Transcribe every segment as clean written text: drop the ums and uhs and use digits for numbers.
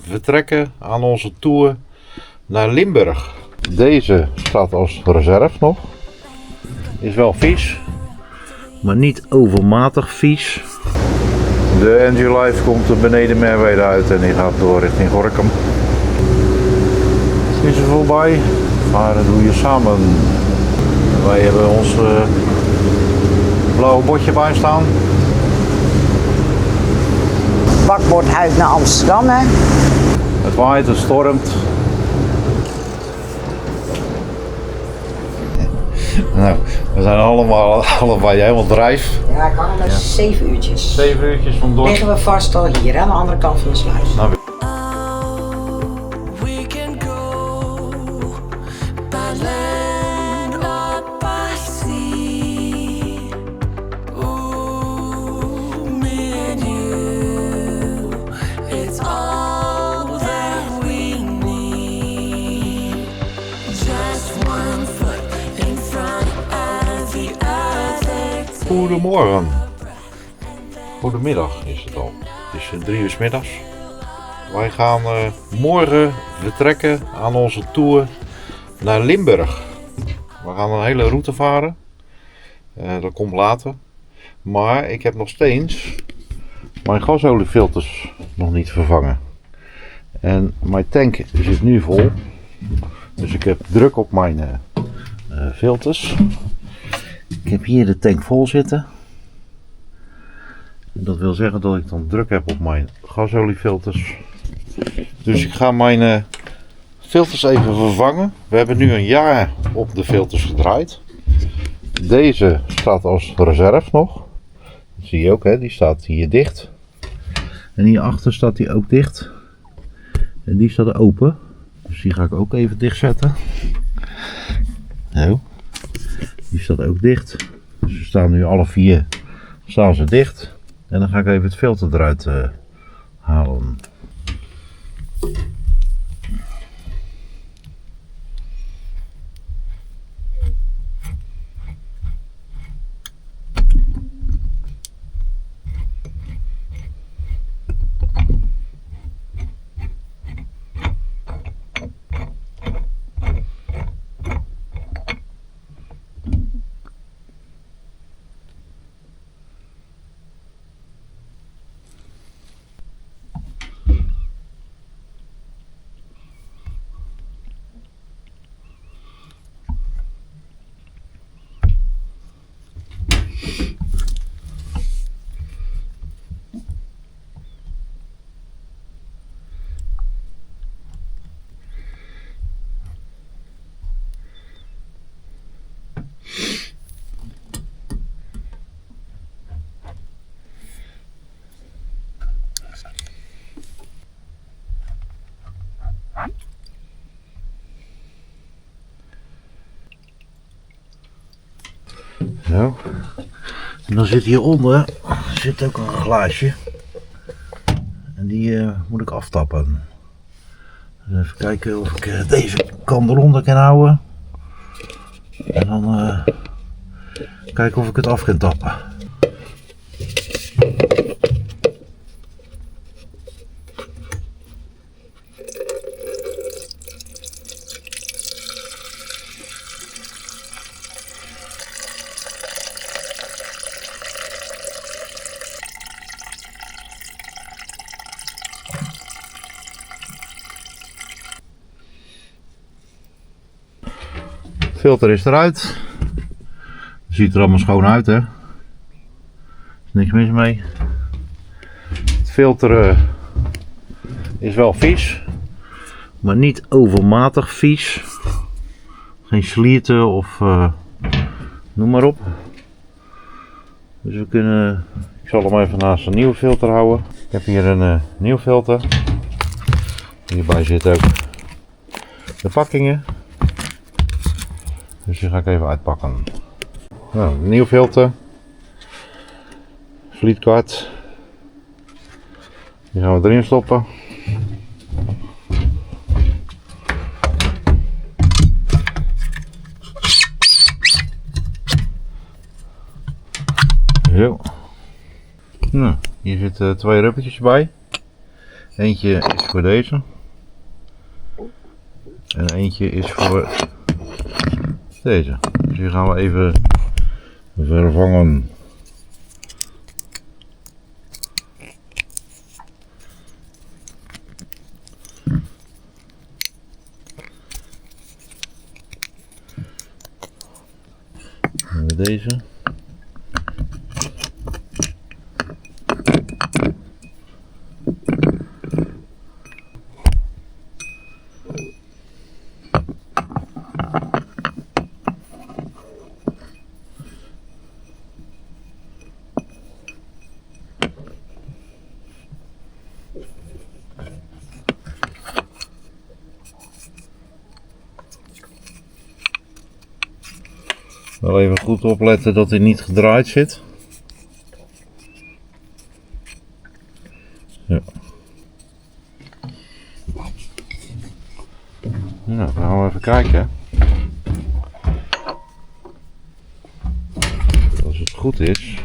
vertrekken aan onze tour naar Limburg. Deze staat als reserve nog. Is wel vies, maar niet overmatig vies. De Enjoy Life komt er beneden Merwede uit en die gaat door richting Gorinchem. Is er voorbij, varen doe je samen. Wij hebben ons blauwe bordje bij staan. Bakboord uit naar Amsterdam, hè? Het waait, het stormt. Nou, we zijn allebei helemaal drijf. Ja, ik hang maar 7 uurtjes. 7 uurtjes vandoor. Liggen we vast al hier, aan de andere kant van de sluis. Nou, goedemorgen. Goedemiddag is het al. Het is 3 uur 's middags. Wij gaan morgen vertrekken aan onze tour naar Limburg. We gaan een hele route varen. Dat komt later. Maar ik heb nog steeds mijn gasoliefilters nog niet vervangen. En mijn tank zit nu vol. Dus ik heb druk op mijn filters. Ik heb hier de tank vol zitten. Dat wil zeggen dat ik dan druk heb op mijn gasoliefilters. Dus ik ga mijn filters even vervangen. We hebben nu een jaar op de filters gedraaid. Deze staat als reserve nog. Dat zie je ook, hè? Die staat hier dicht. En hierachter staat die ook dicht. En die staat open. Dus die ga ik ook even dicht zetten. Zo. Die staat ook dicht. Dus ze staan nu alle 4 staan ze dicht. En dan ga ik even het filter eruit halen. Zo. En dan zit hieronder zit ook een glaasje. En die moet ik aftappen. Dus even kijken of ik deze kan eronder kan houden. En dan kijken of ik het af kan tappen. Filter is eruit. Ziet er allemaal schoon uit, hè. Er is niks mis mee. Het filter is wel vies, maar niet overmatig vies. Geen slierten of noem maar op. Dus we kunnen, ik zal hem even naast een nieuwe filter houden. Ik heb hier een nieuw filter. Hierbij zitten ook de pakkingen. Dus die ga ik even uitpakken. Nou, een nieuw filter. Fleetcard. Die gaan we erin stoppen. Zo. Nou, hier zitten 2 rubbertjes bij. Eentje is voor deze. En eentje is voor deze. Dus die gaan we even vervangen. Deze. Wel even goed opletten dat hij niet gedraaid zit. Ja. Nou, dan gaan we even kijken. Als het goed is,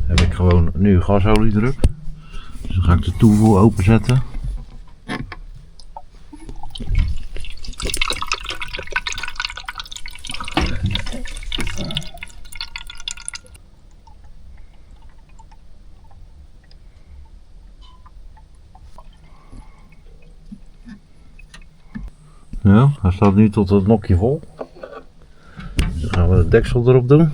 heb ik gewoon nu gasoliedruk. Dus dan ga ik de toevoer openzetten. Ja, hij staat nu tot het nokje vol. Dus dan gaan we het deksel erop doen.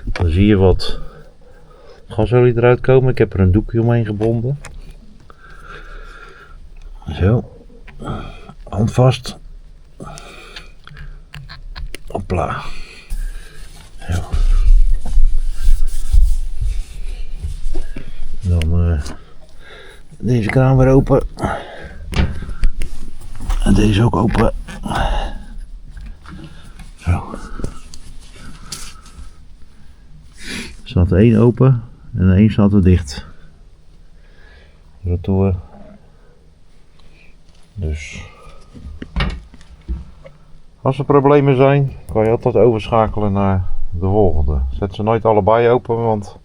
Dan zie je wat gasolie eruit komen. Ik heb er een doekje omheen gebonden. Zo, hand vast. Hopla. Zo. Dan deze kraan weer open. En deze ook open. Zo. Er staat er één open en één staat er dicht. Retour. Dus als er problemen zijn, kan je altijd overschakelen naar de volgende. Zet ze nooit allebei open, want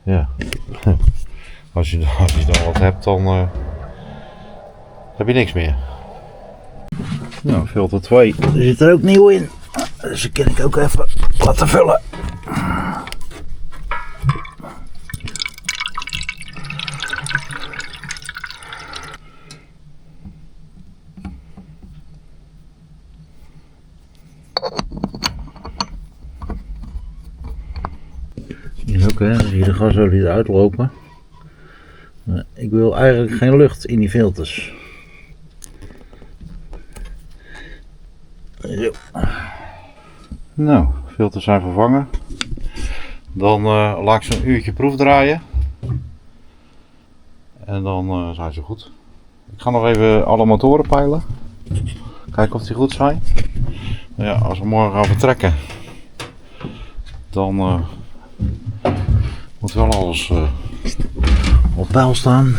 ja, als je dan wat hebt, dan heb je niks meer. Nou, filter 2 er zit er ook nieuw in, dus die kan ik ook even laten vullen. Dan zie je de gasolie eruit lopen. Ik wil eigenlijk geen lucht in die filters. Zo. Nou, filters zijn vervangen. Dan laat ik ze een uurtje proefdraaien. En dan zijn ze goed. Ik ga nog even alle motoren peilen. Kijken of die goed zijn. Ja, als we morgen gaan vertrekken, dan moet wel alles op peil staan.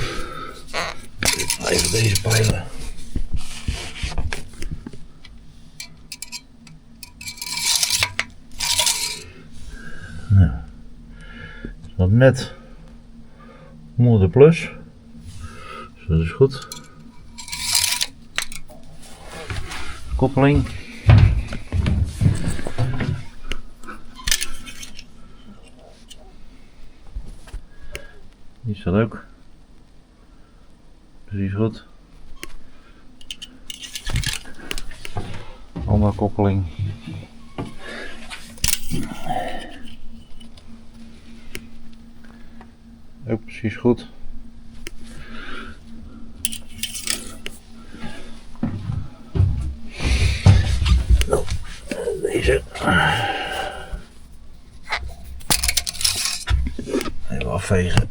Even deze peilen. Nou, dat net onder de plus. Dus dat is goed. Koppeling. Die staat ook precies goed. Andere koppeling. Ook precies goed. Nou, deze. Even afvegen.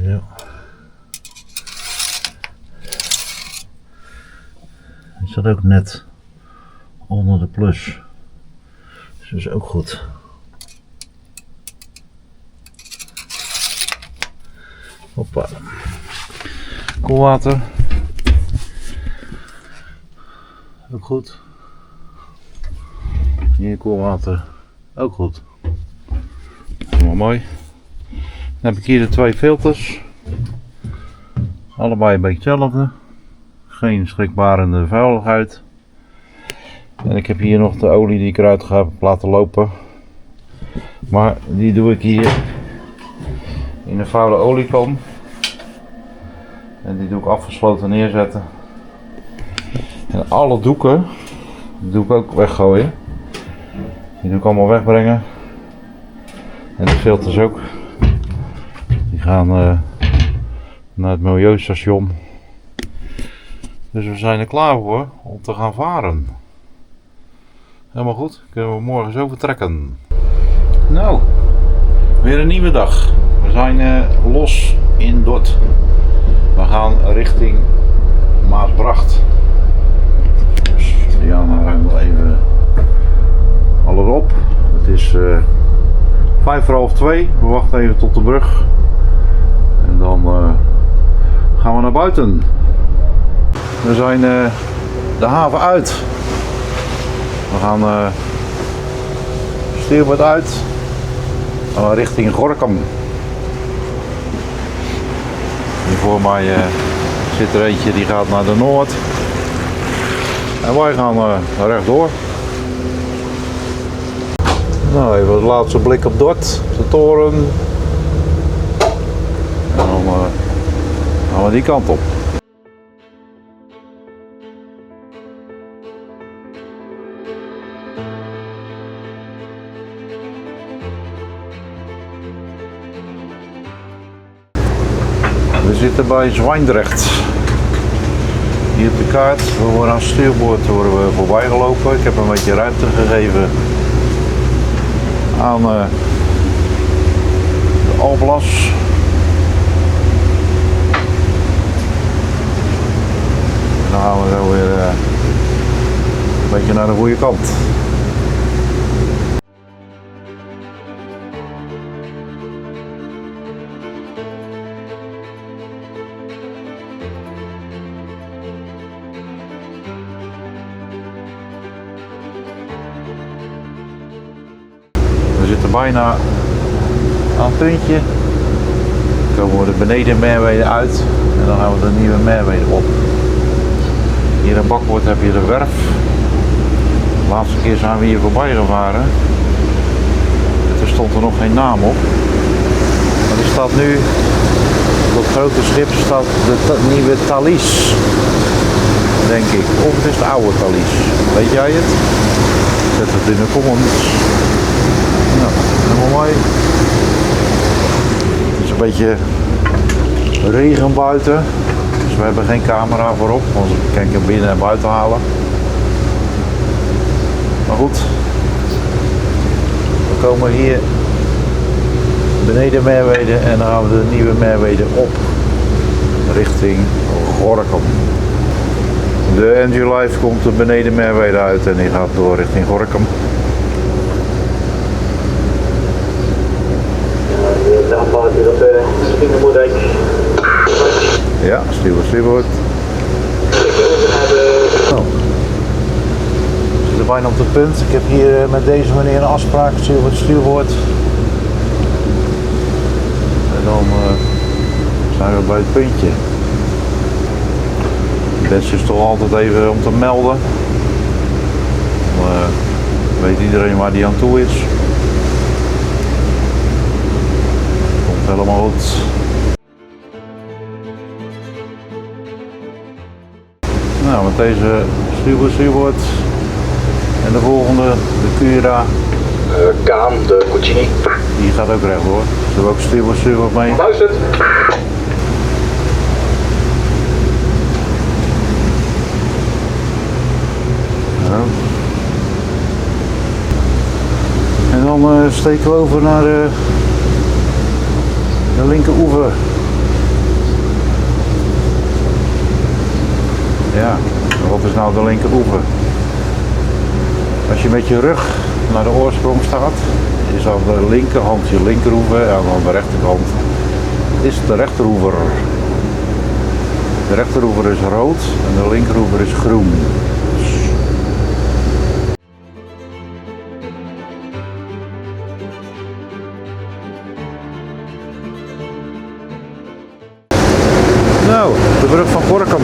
Zo. Het staat ook net onder de plus. Dus dat is ook goed. Hoppa. Koelwater. Ook goed. Hier koelwater. Ook goed. Helemaal mooi. Dan heb ik hier de 2 filters. Allebei een beetje hetzelfde. Geen schrikbarende vuiligheid. En ik heb hier nog de olie die ik eruit ga laten lopen. Maar die doe ik hier in een vuile oliepan. En die doe ik afgesloten neerzetten. En alle doeken, die doe ik ook weggooien. Die doe ik allemaal wegbrengen. En de filters ook. Die gaan naar het milieustation. Dus we zijn er klaar voor om te gaan varen. Helemaal goed, kunnen we morgen zo vertrekken. Nou, weer een nieuwe dag. We zijn los in Dort. We gaan richting Maasbracht. Dus Diana ruimt nog even alles op. Het is 1:55. We wachten even tot de brug. En dan gaan we naar buiten. We zijn de haven uit. We gaan stuurboord uit. Richting Gorinchem. Hier voor mij zit er eentje die gaat naar de noord. En wij gaan rechtdoor. Nou, even de laatste blik op Dort, de toren. En dan gaan we die kant op. We zitten bij Zwijndrecht. Hier op de kaart. We worden aan het stuurboord voorbij gelopen. Ik heb een beetje ruimte gegeven aan de Alblas. En dan gaan we zo weer een beetje naar de goede kant. We zitten bijna aan het puntje. Dan komen we de beneden Merwede uit en dan gaan we de nieuwe Merwede op. Hier in Bakboord heb je de werf. De laatste keer zijn we hier voorbij gevaren. En er stond er nog geen naam op. Maar er staat nu, op dat grote schip staat de nieuwe Thalys. Denk ik. Of het is de oude Thalys. Weet jij het? Zet het in de comments. Nou, helemaal mooi. Het is een beetje regen buiten, dus we hebben geen camera voorop, want ik kan hem binnen en buiten halen. Maar goed, we komen hier beneden Merwede en dan gaan we de nieuwe Merwede op richting Gorinchem. De NG Life komt er beneden Merwede uit en die gaat door richting Gorinchem. Dan vaart u op de Spingermoerdijk. Ja, stuurboord. Oh. We zitten bijna op het punt. Ik heb hier met deze meneer een afspraak, stuurboord. En dan zijn we bij het puntje. Het beste is toch altijd even om te melden. Dan weet iedereen waar die aan toe is. Helemaal goed. Nou, met deze stuurboord en de volgende, de Cura. Kaan, de Cucini. Die gaat ook rechtdoor. Zullen we ook stuurboord mee? Luistert. Ja. En dan steken we over naar de linkeroever. Ja, wat is nou de linkeroever? Als je met je rug naar de oorsprong staat, is aan de linkerhand je linkeroever en aan de rechterkant is de rechteroever. De rechteroever is rood en de linkeroever is groen. Nou, de brug van Gorinchem.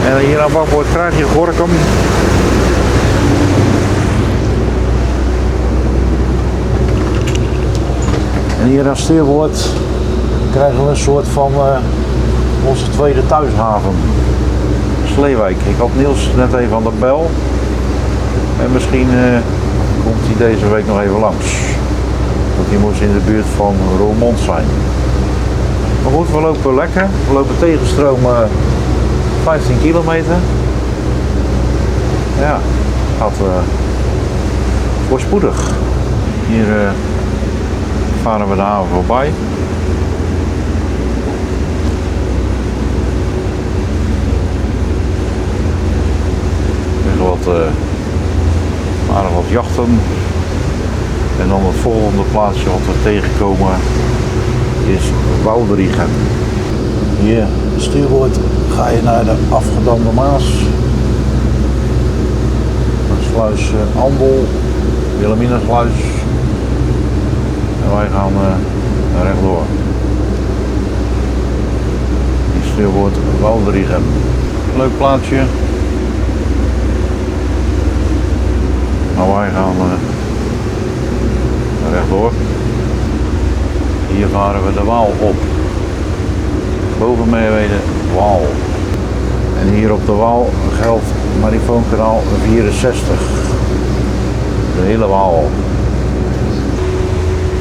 En hier aan bakboord krijg je Gorinchem. En hier aan stuurboord krijgen we een soort van onze tweede thuishaven. Sleewijk. Ik had Niels net even aan de bel. En misschien komt hij deze week nog even langs. Want hij moest in de buurt van Roermond zijn. Maar goed, we lopen lekker. We lopen tegenstroom 15 kilometer. Ja, gaat voorspoedig. Hier varen we de haven voorbij. Wat jachten. En dan het volgende plaatsje wat we tegenkomen is Woudrichem. Hier, stuurboord, ga je naar de Afgedamde Maas. Sluis Andel, Wilhelminasluis. En wij gaan rechtdoor. Hier stuurboord Woudrichem. Leuk plaatsje. Maar wij gaan rechtdoor. Hier varen we de Waal op. Boven Meerwede, Waal. En hier op de Waal geldt Marifoonkanaal 64. De hele Waal.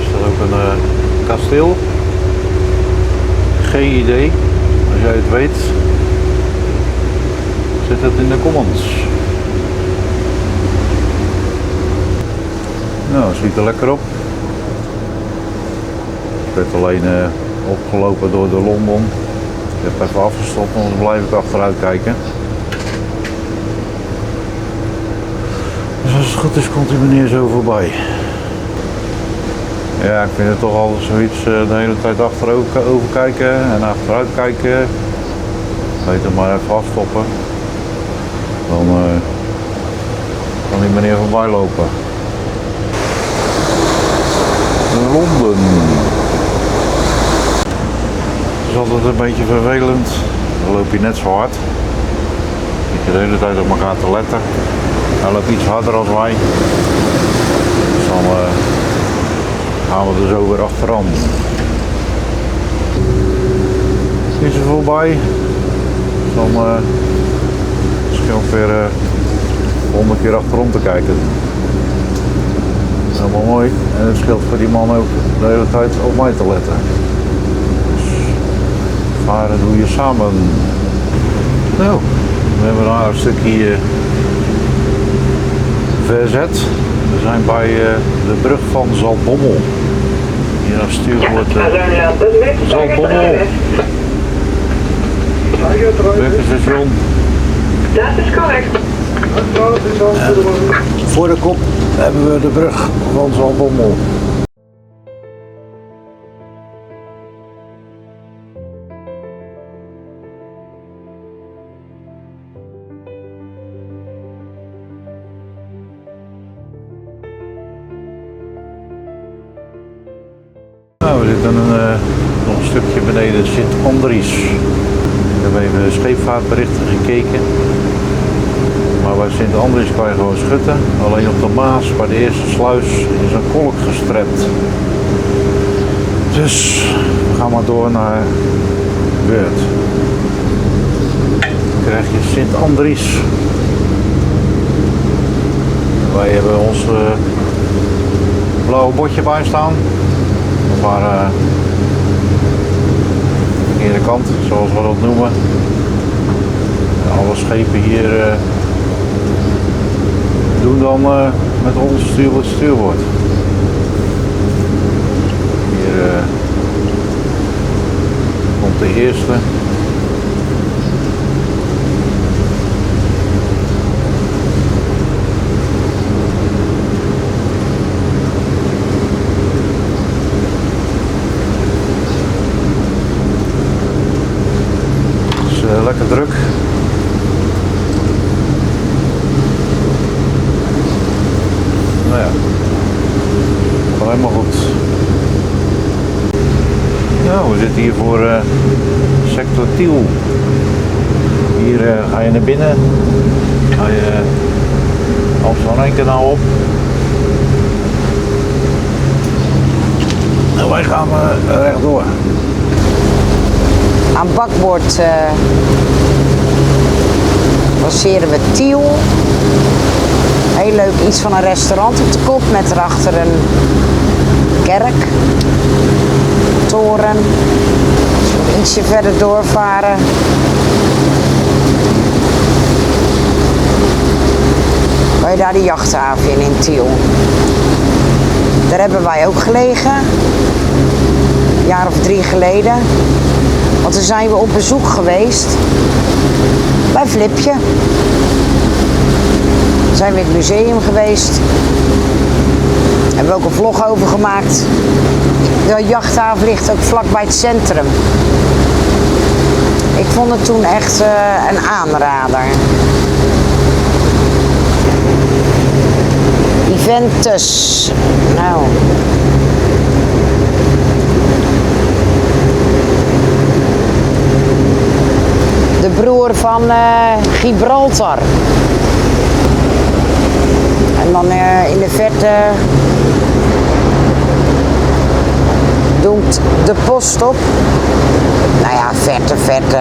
Is er ook een kasteel? Geen idee. Als jij het weet, zet het in de comments. Nou, het ziet er lekker op. Ik werd alleen opgelopen door de Londen. Ik heb even afgestopt, anders blijf ik achteruit kijken. Dus als het goed is, komt die meneer zo voorbij. Ja, ik vind het toch altijd zoiets de hele tijd achterover kijken en achteruit kijken. Beter maar even afstoppen. Dan kan die meneer voorbij lopen. Londen. Het is altijd een beetje vervelend. Dan loop je net zo hard. Dat je de hele tijd op elkaar te letten. Hij loopt iets harder als wij. Dus dan gaan we er zo weer achteraan. Is er voorbij. Dan scheelt weer 100 keer achterom te kijken. Helemaal mooi. En het scheelt voor die man ook de hele tijd op mij te letten. Dus varen doe je samen. Nou, we hebben daar een stukje verzet. We zijn bij de brug van Zaltbommel. Hier aan stuurboord Zaltbommel. Bunkenstation. Dat is correct. Voor de kop hebben we de brug van Zaltbommel. Nou, we zitten nog een stukje beneden Sint-Andries. Ik heb even scheepvaartberichten gekeken. Maar bij Sint-Andries kan je gewoon schutten. Alleen op de Maas, bij de eerste sluis, is een kolk gestrept. Dus we gaan maar door naar Weert. Dan krijg je Sint-Andries. Wij hebben ons blauwe bordje bij staan. Maar aan de ene kant, zoals we dat noemen. Alle schepen hier doen dan met ons stuurboord. Hier komt de eerste. Nou, we zitten hier voor sector Tiel. Hier ga je naar binnen. Ga je Amsterdam-Rijnkanaal op. En wij gaan rechtdoor. Aan bakboord passeren we Tiel. Heel leuk, iets van een restaurant op de kop met erachter een kerk, toren. Als we ietsje verder doorvaren. Kan je daar de jachthaven in Tiel. Daar hebben wij ook gelegen, een jaar of 3 geleden. Want toen zijn we op bezoek geweest bij Flipje. Zijn we in het museum geweest. Hebben we ook een vlog over gemaakt. De jachthaven ligt ook vlakbij het centrum. Ik vond het toen echt een aanrader. Juventus. Nou. De broer van Gibraltar. En dan in de verte doemt de post op. Nou ja, verte.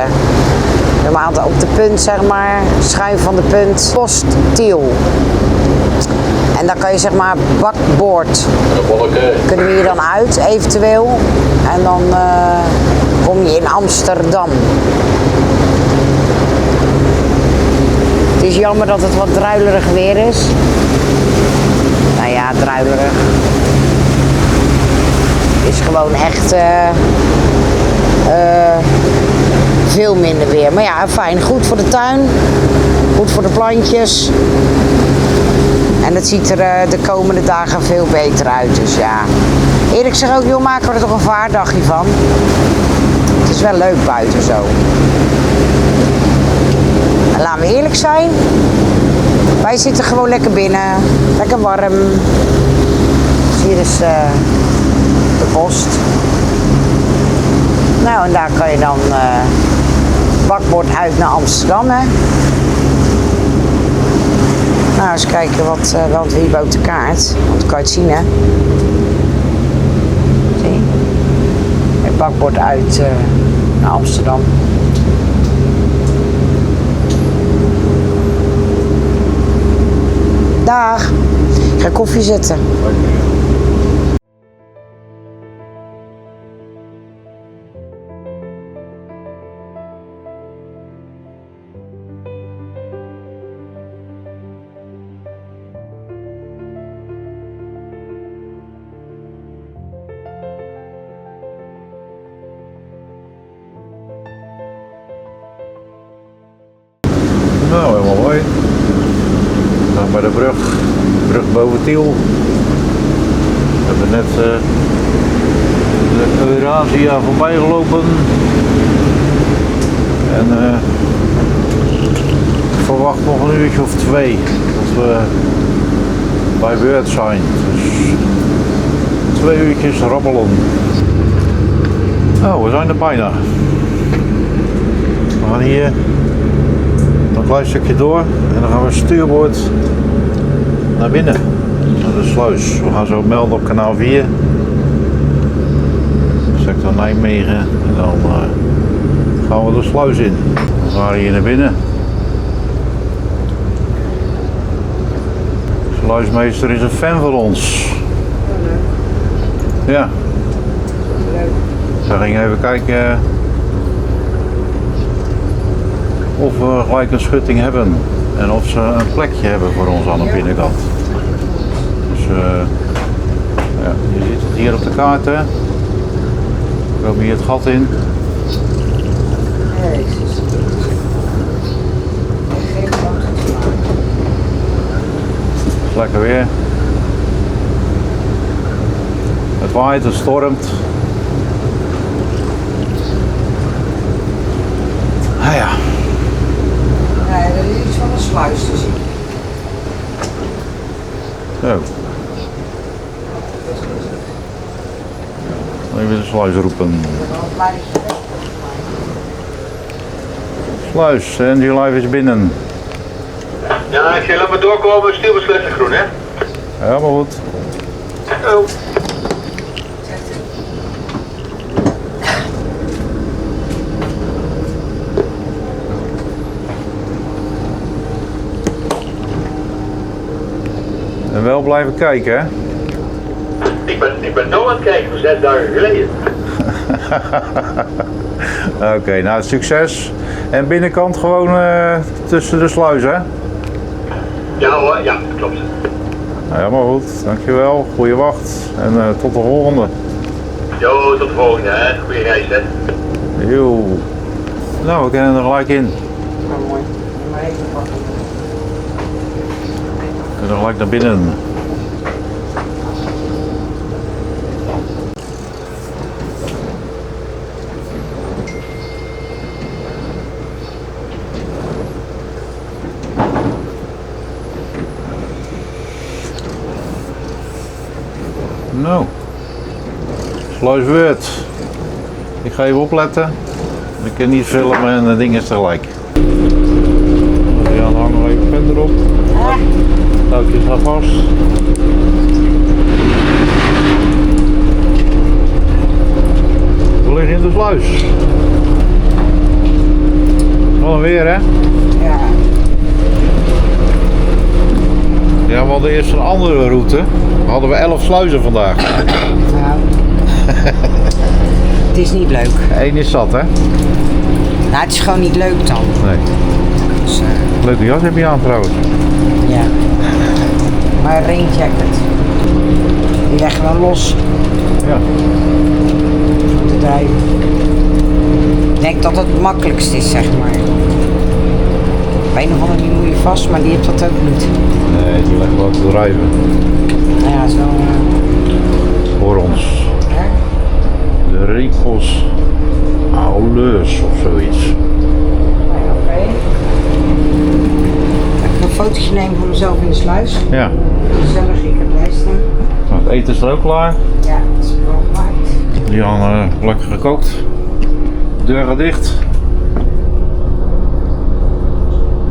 Normaal op de punt, zeg maar, schuin van de punt, post Tiel. En dan kan je, zeg maar, bakboord kunnen we hier dan uit, eventueel. En dan kom je in Amsterdam. Het is jammer dat het wat druilerig weer is. Nou ja, druilerig. Het is gewoon echt veel minder weer. Maar ja, fijn. Goed voor de tuin. Goed voor de plantjes. En het ziet er de komende dagen veel beter uit. Dus ja. Eerlijk gezegd ook, joh, maken we er toch een vaardagje van. Het is wel leuk buiten zo. En laten we eerlijk zijn. Wij zitten gewoon lekker binnen. Lekker warm. Dus hier is de post. Nou, en daar kan je dan bakboord uit naar Amsterdam, hè. Nou, eens kijken want wie bouwt de kaart. Want dan kan je het zien, hè. Zie? Het bakboord uit naar Amsterdam. Dag. Ik ga koffie zetten. Nou, helemaal mooi. We staan bij de brug boven Tiel. We hebben net de Eurasia voorbij gelopen. En ik verwacht nog een uurtje of 2 dat we bij beurt zijn. Dus 2 uurtjes rabbelen. Oh, we zijn er bijna. We gaan hier een klein stukje door en dan gaan we stuurboord naar binnen, naar de sluis. We gaan zo melden op kanaal 4, sector Nijmegen, en dan gaan we de sluis in. We gaan hier naar binnen. De sluismeester is een fan van ons. Ja. Ze gingen even kijken of we gelijk een schutting hebben en of ze een plekje hebben voor ons aan de binnenkant. Dus ja, je ziet het hier op de kaart, hè. We komen hier het gat in. Lekker weer. Het waait, het stormt. Ah ja. Nee, er is iets van een sluis te zien. Zo. Even de sluis roepen. Sluis, en die live is binnen. Ja, ik zeg laat maar doorkomen, stuurbeslissing groen, hè? Ja, maar goed. Oh. En wel blijven kijken, hè? Ik ben nou aan het kijken, voor 6 dagen geleden. Oké, nou succes. En binnenkant gewoon tussen de sluis, hè? Ja hoor, ja, klopt. Nou ja, maar goed. Dankjewel. Goeie wacht. En tot de volgende. Jo, tot de volgende, hè. Goeie reis, hè. Yo. Nou, we kunnen er gelijk in. Nou, mooi. Maar even pakken. We kunnen gelijk naar binnen. Nou, sluis wit. Ik ga even opletten. Ik kan niet filmen en het ding is tegelijk. Ja, dan hangen we even pen erop. Touwtjes gaan vast. We liggen in de sluis. Wat een weer, hè? Ja. Ja, we hadden eerst een andere route. Hadden we 11 sluizen vandaag. Nou. Het is niet leuk. Eén is zat, hè? Nou, het is gewoon niet leuk dan. Nee. Dus, Leuke jas heb je aan trouwens. ja. Maar een rainjacket. Die leggen we los Ja. om te drijven. Ik denk dat het het makkelijkst is, zeg maar. Op een of andere manier moet je vast, maar die heeft dat ook niet. Nee, die leggen we ook te drijven. Nou ja, zo. Voor ons. Hè? De Rinkels Auleurs of zoiets. Nou ja, oké. Even een fotootje nemen van mezelf in de sluis. Ja. Gezellig, ik heb lijsten. Nou, het eten is er ook klaar. Ja, dat is wel gemaakt. Die gaan lekker gekookt. Deur gaat dicht.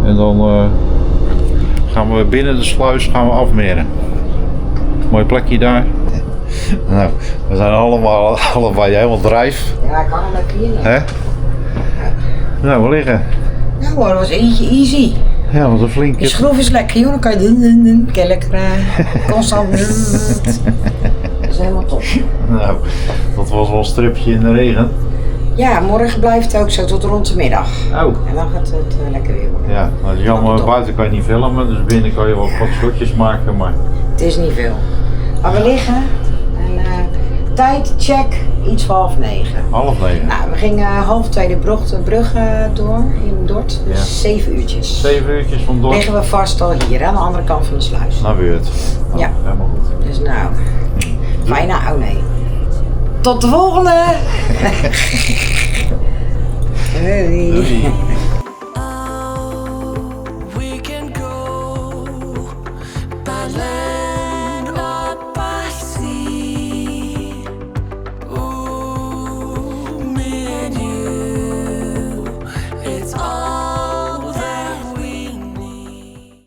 En dan gaan we binnen de sluis gaan we afmeren. Mooi plekje daar. Nou, we zijn allebei helemaal drijf. Ja, ik kan hem even hier nemen. Hè? Nou, we liggen. Nou hoor, dat was eentje easy. Ja, wat een flinke. Die schroef is lekker, joh. Dan kan je doen. Kan je lekker constant. Dat is helemaal top. Nou, dat was wel een stripje in de regen. Ja, morgen blijft het ook zo tot rond de middag. Oh. En dan gaat het lekker weer worden. Ja, nou, het is jammer, buiten kan je niet filmen, dus binnen kan je wel wat schotjes maken, maar... Het is niet veel. Maar we liggen. En tijd, check, iets voor 8:30. 8:30. Nou, we gingen 1:30 de brug door in Dort. Dus Ja. 7 uurtjes. 7 uurtjes van Dort Liggen we vast al hier, aan de andere kant van de sluis. naar Weert. Nou, Ja. helemaal goed. Dus nou, fijne nee. Tot de volgende! Hey. Doei.